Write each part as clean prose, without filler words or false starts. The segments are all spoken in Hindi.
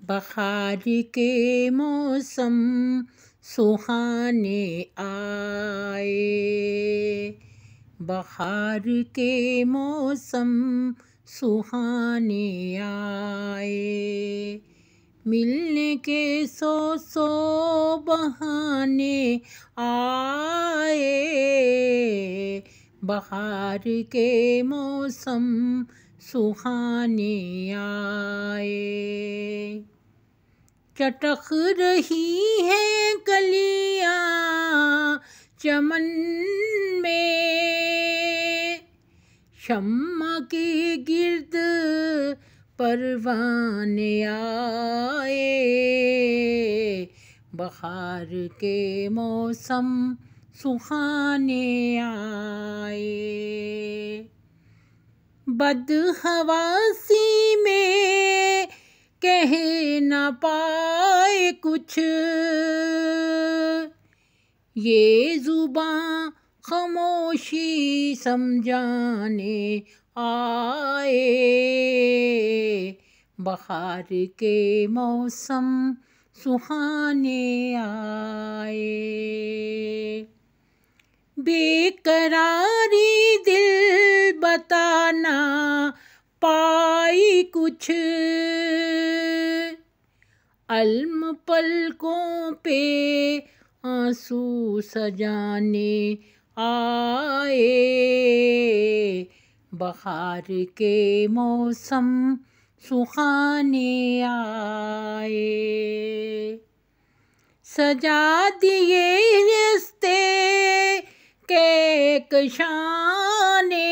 बहार के मौसम सुहाने आए, बहार के मौसम सुहाने आए, मिलने के सौ बहाने आए, बहार के मौसम सुहाने आए। चटक रही हैं कलियां चमन में, शम्मा के गिर्द परवाने आए, बहार के मौसम सुहाने आए। बदहवासी में कह न पाए कुछ, ये जुबां खामोशी समझाने आए, बहार के मौसम सुहाने आए। बेकरारी दिल बताना पाई कुछ, अलम पलकों पे आंसू सजाने आए, बहार के मौसम सुहाने आए। सजा दिए रिश्ते के कशाने,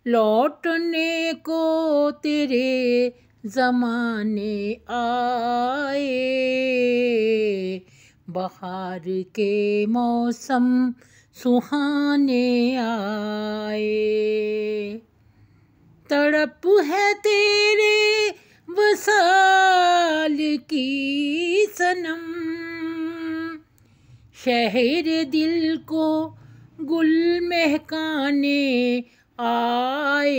लौटने को तेरे ज़माने आए, बहार के मौसम सुहाने आए। तड़प है तेरे वसाल की सनम, शहर दिल को गुल महकाने आए,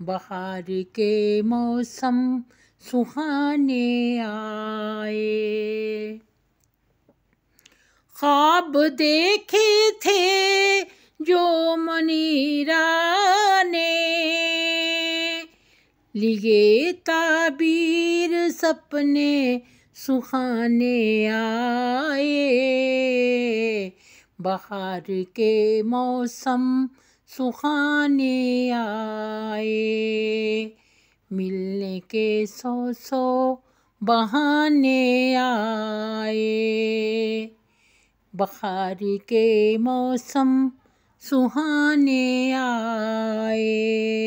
बहार के मौसम सुहाने आए। ख्वाब देखे थे जो मनीरा ने, लिए ताबीर सपने सुहाने आए, बहार के मौसम सुहाने आए, मिलने के सौ बहाने आए, बहार के मौसम सुहाने आए।